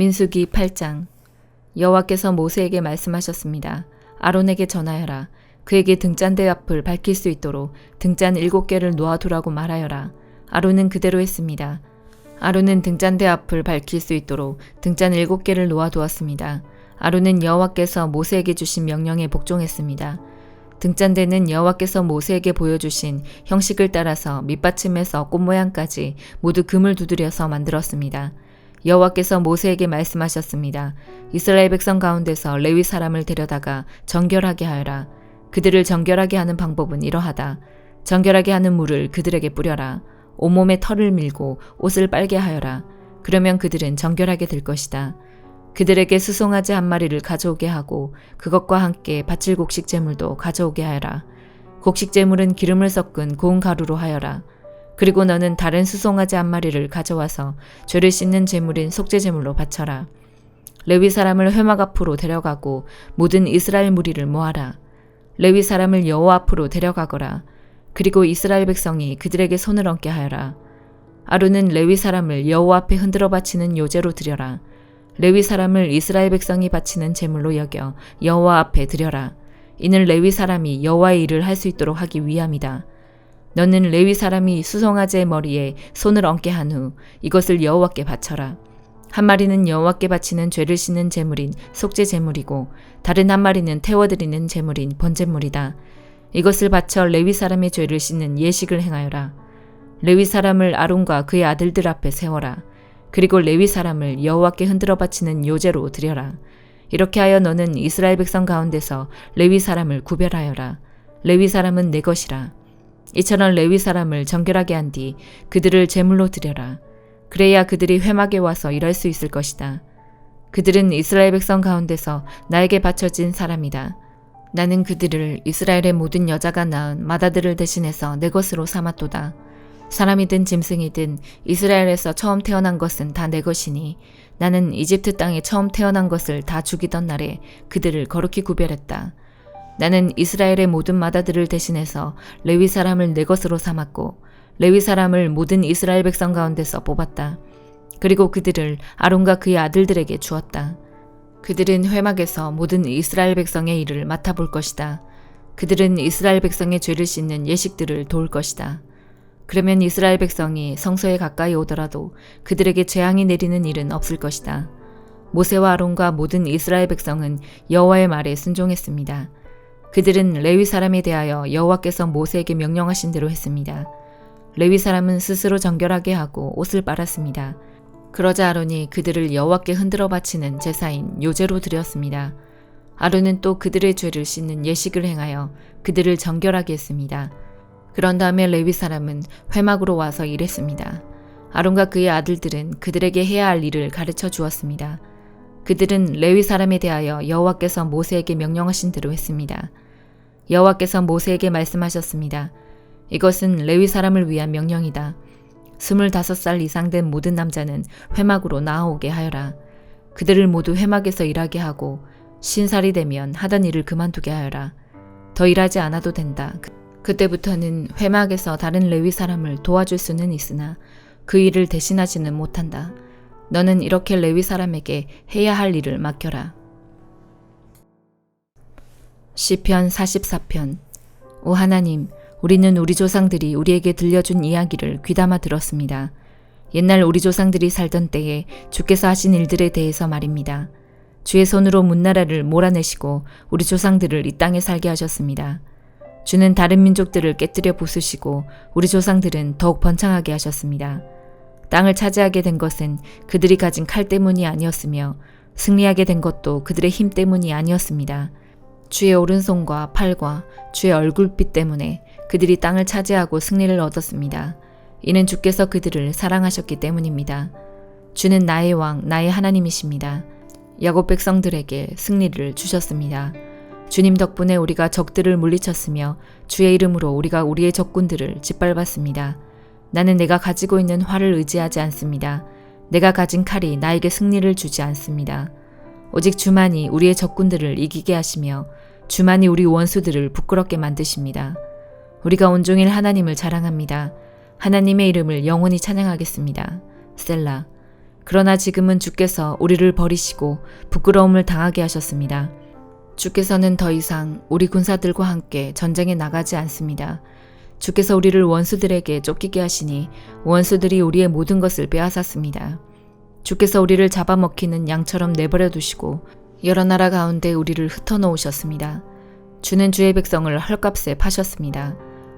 민수기 8장. 여호와께서 모세에게 말씀하셨습니다. 아론에게 전하여라. 그에게 등잔대 앞을 밝힐 수 있도록 등잔 7개를 놓아두라고 말하여라. 아론은 그대로 했습니다. 아론은 등잔대 앞을 밝힐 수 있도록 등잔 7개를 놓아두었습니다. 아론은 여호와께서 모세에게 주신 명령에 복종했습니다. 등잔대는 여호와께서 모세에게 보여주신 형식을 따라서 밑받침에서 꽃 모양까지 모두 금을 두드려서 만들었습니다. 여호와께서 모세에게 말씀하셨습니다. 이스라엘 백성 가운데서 레위 사람을 데려다가 정결하게 하여라. 그들을 정결하게 하는 방법은 이러하다. 정결하게 하는 물을 그들에게 뿌려라. 온몸에 털을 밀고 옷을 빨게 하여라. 그러면 그들은 정결하게 될 것이다. 그들에게 수송아지 한 마리를 가져오게 하고 그것과 함께 바칠 곡식 제물도 가져오게 하여라. 곡식 제물은 기름을 섞은 고운 가루로 하여라. 그리고 너는 다른 수송아지 한 마리를 가져와서 죄를 씻는 제물인 속죄 제물로 바쳐라. 레위 사람을 회막 앞으로 데려가고 모든 이스라엘 무리를 모아라. 레위 사람을 여호와 앞으로 데려가거라. 그리고 이스라엘 백성이 그들에게 손을 얹게 하여라. 아론은 레위 사람을 여호와 앞에 흔들어 바치는 요제로 드려라. 레위 사람을 이스라엘 백성이 바치는 제물로 여겨 여호와 앞에 드려라. 이는 레위 사람이 여호와의 일을 할 수 있도록 하기 위함이다. 너는 레위 사람이 수송아지의 머리에 손을 얹게 한 후 이것을 여호와께 바쳐라. 한 마리는 여호와께 바치는 죄를 씻는 제물인 속죄 제물이고 다른 한 마리는 태워드리는 제물인 번제물이다. 이것을 바쳐 레위 사람의 죄를 씻는 예식을 행하여라. 레위 사람을 아론과 그의 아들들 앞에 세워라. 그리고 레위 사람을 여호와께 흔들어 바치는 요제로 드려라. 이렇게 하여 너는 이스라엘 백성 가운데서 레위 사람을 구별하여라. 레위 사람은 내 것이라. 이처럼 레위 사람을 정결하게 한 뒤 그들을 제물로 드려라. 그래야 그들이 회막에 와서 일할 수 있을 것이다. 그들은 이스라엘 백성 가운데서 나에게 바쳐진 사람이다. 나는 그들을 이스라엘의 모든 여자가 낳은 맏아들을 대신해서 내 것으로 삼았도다. 사람이든 짐승이든 이스라엘에서 처음 태어난 것은 다 내 것이니 나는 이집트 땅에 처음 태어난 것을 다 죽이던 날에 그들을 거룩히 구별했다. 나는 이스라엘의 모든 맏아들을 대신해서 레위 사람을 내 것으로 삼았고 레위 사람을 모든 이스라엘 백성 가운데서 뽑았다. 그리고 그들을 아론과 그의 아들들에게 주었다. 그들은 회막에서 모든 이스라엘 백성의 일을 맡아볼 것이다. 그들은 이스라엘 백성의 죄를 씻는 예식들을 도울 것이다. 그러면 이스라엘 백성이 성소에 가까이 오더라도 그들에게 재앙이 내리는 일은 없을 것이다. 모세와 아론과 모든 이스라엘 백성은 여호와의 말에 순종했습니다. 그들은 레위 사람에 대하여 여호와께서 모세에게 명령하신 대로 했습니다. 레위 사람은 스스로 정결하게 하고 옷을 빨았습니다. 그러자 아론이 그들을 여호와께 흔들어 바치는 제사인 요제로 드렸습니다. 아론은 또 그들의 죄를 씻는 예식을 행하여 그들을 정결하게 했습니다. 그런 다음에 레위 사람은 회막으로 와서 일했습니다. 아론과 그의 아들들은 그들에게 해야 할 일을 가르쳐 주었습니다. 그들은 레위 사람에 대하여 여호와께서 모세에게 명령하신 대로 했습니다. 여호와께서 모세에게 말씀하셨습니다. 이것은 레위 사람을 위한 명령이다. 25살 이상 된 모든 남자는 회막으로 나아오게 하여라. 그들을 모두 회막에서 일하게 하고 50살이 되면 하던 일을 그만두게 하여라. 더 일하지 않아도 된다. 그때부터는 회막에서 다른 레위 사람을 도와줄 수는 있으나 그 일을 대신하지는 못한다. 너는 이렇게 레위 사람에게 해야 할 일을 맡겨라. 시편 44편. 오 하나님, 우리는 우리 조상들이 우리에게 들려준 이야기를 귀담아 들었습니다. 옛날 우리 조상들이 살던 때에 주께서 하신 일들에 대해서 말입니다. 주의 손으로 문나라를 몰아내시고 우리 조상들을 이 땅에 살게 하셨습니다. 주는 다른 민족들을 깨뜨려 부수시고 우리 조상들은 더욱 번창하게 하셨습니다. 땅을 차지하게 된 것은 그들이 가진 칼 때문이 아니었으며 승리하게 된 것도 그들의 힘 때문이 아니었습니다. 주의 오른손과 팔과 주의 얼굴빛 때문에 그들이 땅을 차지하고 승리를 얻었습니다. 이는 주께서 그들을 사랑하셨기 때문입니다. 주는 나의 왕, 나의 하나님이십니다. 야곱 백성들에게 승리를 주셨습니다. 주님 덕분에 우리가 적들을 물리쳤으며 주의 이름으로 우리가 우리의 적군들을 짓밟았습니다. 나는 내가 가지고 있는 활을 의지하지 않습니다. 내가 가진 칼이 나에게 승리를 주지 않습니다. 오직 주만이 우리의 적군들을 이기게 하시며 주만이 우리 원수들을 부끄럽게 만드십니다. 우리가 온종일 하나님을 자랑합니다. 하나님의 이름을 영원히 찬양하겠습니다. 셀라. 그러나 지금은 주께서 우리를 버리시고 부끄러움을 당하게 하셨습니다. 주께서는 더 이상 우리 군사들과 함께 전쟁에 나가지 않습니다. 주께서 우리를 원수들에게 쫓기게 하시니 원수들이 우리의 모든 것을 빼앗았습니다. 주께서 우리를 잡아먹히는 양처럼 내버려 두시고 여러 나라 가운데 우리를 흩어놓으셨습니다. 주는 주의 백성을 헐값에 파셨습니다.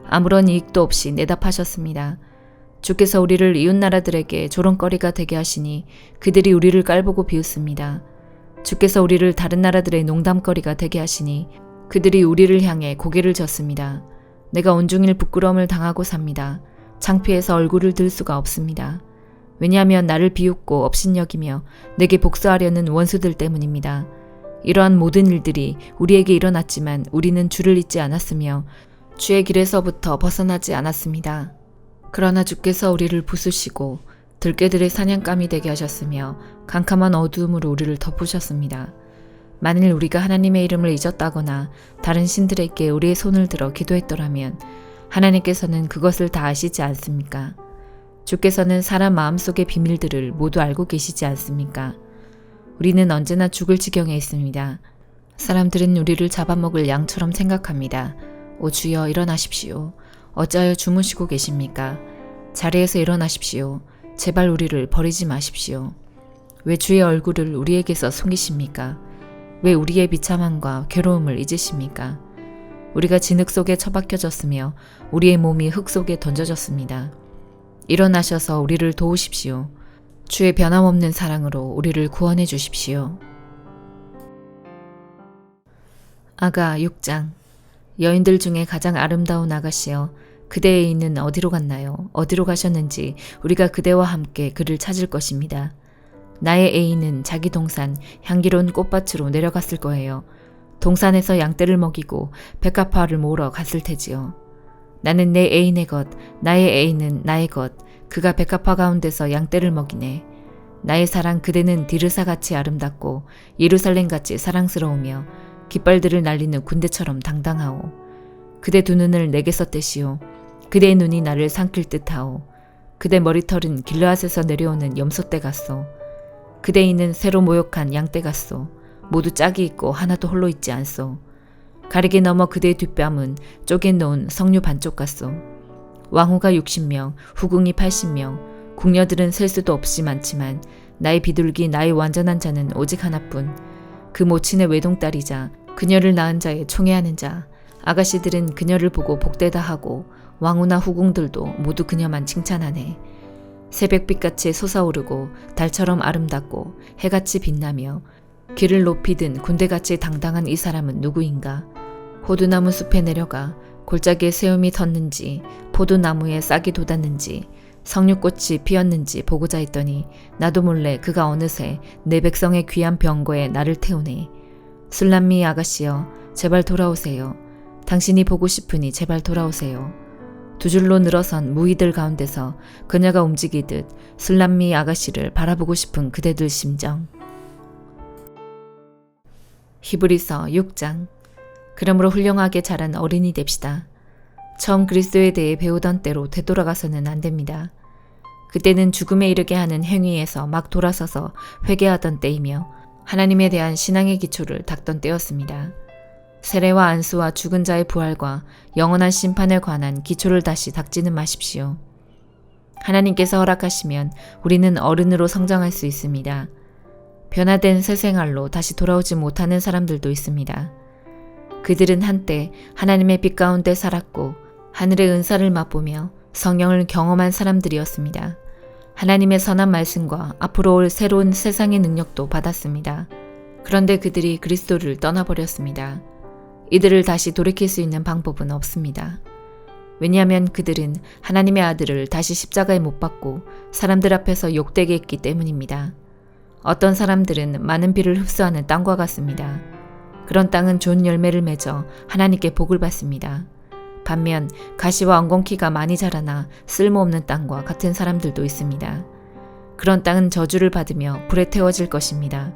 아무런 이익도 없이 내다 파셨습니다. 주께서 우리를 이웃나라들에게 조롱거리가 되게 하시니 그들이 우리를 깔보고 비웃습니다. 주께서 우리를 다른 나라들의 농담거리가 되게 하시니 그들이 우리를 향해 고개를 젓습니다. 내가 온종일 부끄러움을 당하고 삽니다. 창피해서 얼굴을 들 수가 없습니다. 왜냐하면 나를 비웃고 업신여기며 내게 복수하려는 원수들 때문입니다. 이러한 모든 일들이 우리에게 일어났지만 우리는 주를 잊지 않았으며 주의 길에서부터 벗어나지 않았습니다. 그러나 주께서 우리를 부수시고 들깨들의 사냥감이 되게 하셨으며 캄캄한 어두움으로 우리를 덮으셨습니다. 만일 우리가 하나님의 이름을 잊었다거나 다른 신들에게 우리의 손을 들어 기도했더라면 하나님께서는 그것을 다 아시지 않습니까? 주께서는 사람 마음속의 비밀들을 모두 알고 계시지 않습니까? 우리는 언제나 죽을 지경에 있습니다. 사람들은 우리를 잡아먹을 양처럼 생각합니다. 오 주여 일어나십시오. 어찌하여 주무시고 계십니까? 자리에서 일어나십시오. 제발 우리를 버리지 마십시오. 왜 주의 얼굴을 우리에게서 숨기십니까? 왜 우리의 비참함과 괴로움을 잊으십니까? 우리가 진흙 속에 처박혀졌으며 우리의 몸이 흙 속에 던져졌습니다. 일어나셔서 우리를 도우십시오. 주의 변함없는 사랑으로 우리를 구원해 주십시오. 아가 6장. 여인들 중에 가장 아름다운 아가씨여, 그대의 애인은 어디로 갔나요? 어디로 가셨는지 우리가 그대와 함께 그를 찾을 것입니다. 나의 애인은 자기 동산 향기로운 꽃밭으로 내려갔을 거예요. 동산에서 양떼를 먹이고 백합화를 모으러 갔을 테지요. 나는 내 애인의 것, 나의 애인은 나의 것, 그가 백합화 가운데서 양떼를 먹이네. 나의 사랑 그대는 디르사같이 아름답고 예루살렘같이 사랑스러우며 깃발들을 날리는 군대처럼 당당하오. 그대 두 눈을 내게서 떼시오. 그대의 눈이 나를 삼킬 듯하오. 그대 머리털은 길르앗에서 내려오는 염소떼 같소. 그대 이는 새로 모욕한 양떼 같소. 모두 짝이 있고 하나도 홀로 있지 않소. 가르게 넘어 그대의 뒷뺨은 쪼개놓은 석류 반쪽 같소. 왕후가 60명, 후궁이 80명, 궁녀들은 셀 수도 없이 많지만 나의 비둘기 나의 완전한 자는 오직 하나뿐. 그 모친의 외동딸이자 그녀를 낳은 자의 총애하는 자. 아가씨들은 그녀를 보고 복되다 하고 왕후나 후궁들도 모두 그녀만 칭찬하네. 새벽빛같이 솟아오르고 달처럼 아름답고 해같이 빛나며 길을 높이 든 군대같이 당당한 이 사람은 누구인가? 호두나무 숲에 내려가 골짜기에 새움이 텄는지 포도나무에 싹이 돋았는지 석류꽃이 피었는지 보고자 했더니 나도 몰래 그가 어느새 내 백성의 귀한 병거에 나를 태우네. 술람미 아가씨여, 제발 돌아오세요. 당신이 보고 싶으니 제발 돌아오세요. 두 줄로 늘어선 무희들 가운데서 그녀가 움직이듯 술람미 아가씨를 바라보고 싶은 그대들 심정. 히브리서 6장. 그러므로 훌륭하게 자란 어린이 됩시다. 처음 그리스도에 대해 배우던 때로 되돌아가서는 안 됩니다. 그때는 죽음에 이르게 하는 행위에서 막 돌아서서 회개하던 때이며 하나님에 대한 신앙의 기초를 닦던 때였습니다. 세례와 안수와 죽은 자의 부활과 영원한 심판에 관한 기초를 다시 닦지는 마십시오. 하나님께서 허락하시면 우리는 어른으로 성장할 수 있습니다. 변화된 새 생활로 다시 돌아오지 못하는 사람들도 있습니다. 그들은 한때 하나님의 빛 가운데 살았고 하늘의 은사를 맛보며 성령을 경험한 사람들이었습니다. 하나님의 선한 말씀과 앞으로 올 새로운 세상의 능력도 받았습니다. 그런데 그들이 그리스도를 떠나버렸습니다. 이들을 다시 돌이킬 수 있는 방법은 없습니다. 왜냐하면 그들은 하나님의 아들을 다시 십자가에 못 박고 사람들 앞에서 욕되게 했기 때문입니다. 어떤 사람들은 많은 비를 흡수하는 땅과 같습니다. 그런 땅은 좋은 열매를 맺어 하나님께 복을 받습니다. 반면 가시와 엉겅퀴가 많이 자라나 쓸모없는 땅과 같은 사람들도 있습니다. 그런 땅은 저주를 받으며 불에 태워질 것입니다.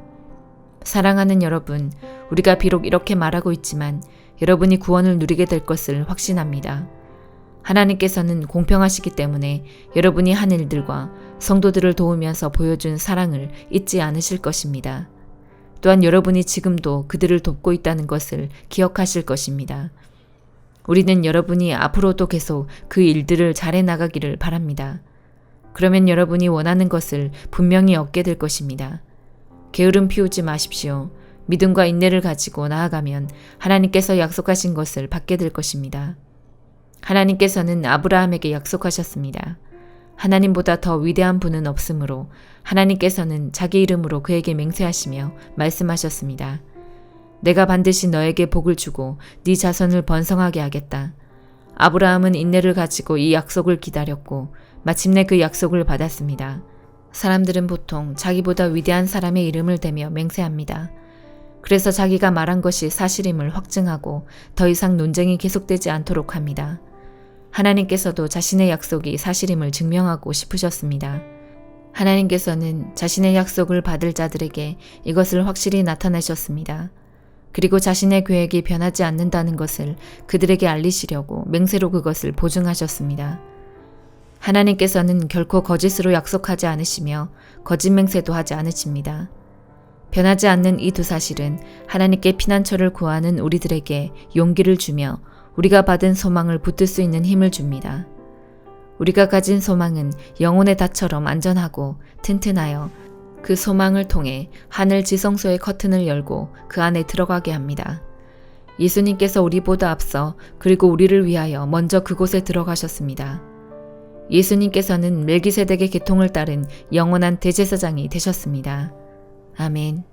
사랑하는 여러분, 우리가 비록 이렇게 말하고 있지만 여러분이 구원을 누리게 될 것을 확신합니다. 하나님께서는 공평하시기 때문에 여러분이 한 일들과 성도들을 도우면서 보여준 사랑을 잊지 않으실 것입니다. 또한 여러분이 지금도 그들을 돕고 있다는 것을 기억하실 것입니다. 우리는 여러분이 앞으로도 계속 그 일들을 잘해 나가기를 바랍니다. 그러면 여러분이 원하는 것을 분명히 얻게 될 것입니다. 게으름 피우지 마십시오. 믿음과 인내를 가지고 나아가면 하나님께서 약속하신 것을 받게 될 것입니다. 하나님께서는 아브라함에게 약속하셨습니다. 하나님보다 더 위대한 분은 없으므로 하나님께서는 자기 이름으로 그에게 맹세하시며 말씀하셨습니다. 내가 반드시 너에게 복을 주고 네 자손을 번성하게 하겠다. 아브라함은 인내를 가지고 이 약속을 기다렸고 마침내 그 약속을 받았습니다. 사람들은 보통 자기보다 위대한 사람의 이름을 대며 맹세합니다. 그래서 자기가 말한 것이 사실임을 확증하고 더 이상 논쟁이 계속되지 않도록 합니다. 하나님께서도 자신의 약속이 사실임을 증명하고 싶으셨습니다. 하나님께서는 자신의 약속을 받을 자들에게 이것을 확실히 나타내셨습니다. 그리고 자신의 계획이 변하지 않는다는 것을 그들에게 알리시려고 맹세로 그것을 보증하셨습니다. 하나님께서는 결코 거짓으로 약속하지 않으시며 거짓 맹세도 하지 않으십니다. 변하지 않는 이 두 사실은 하나님께 피난처를 구하는 우리들에게 용기를 주며 우리가 받은 소망을 붙들 수 있는 힘을 줍니다. 우리가 가진 소망은 영혼의 닷처럼 안전하고 튼튼하여 그 소망을 통해 하늘 지성소의 커튼을 열고 그 안에 들어가게 합니다. 예수님께서 우리보다 앞서 그리고 우리를 위하여 먼저 그곳에 들어가셨습니다. 예수님께서는 멜기세덱의 계통을 따른 영원한 대제사장이 되셨습니다. 아멘.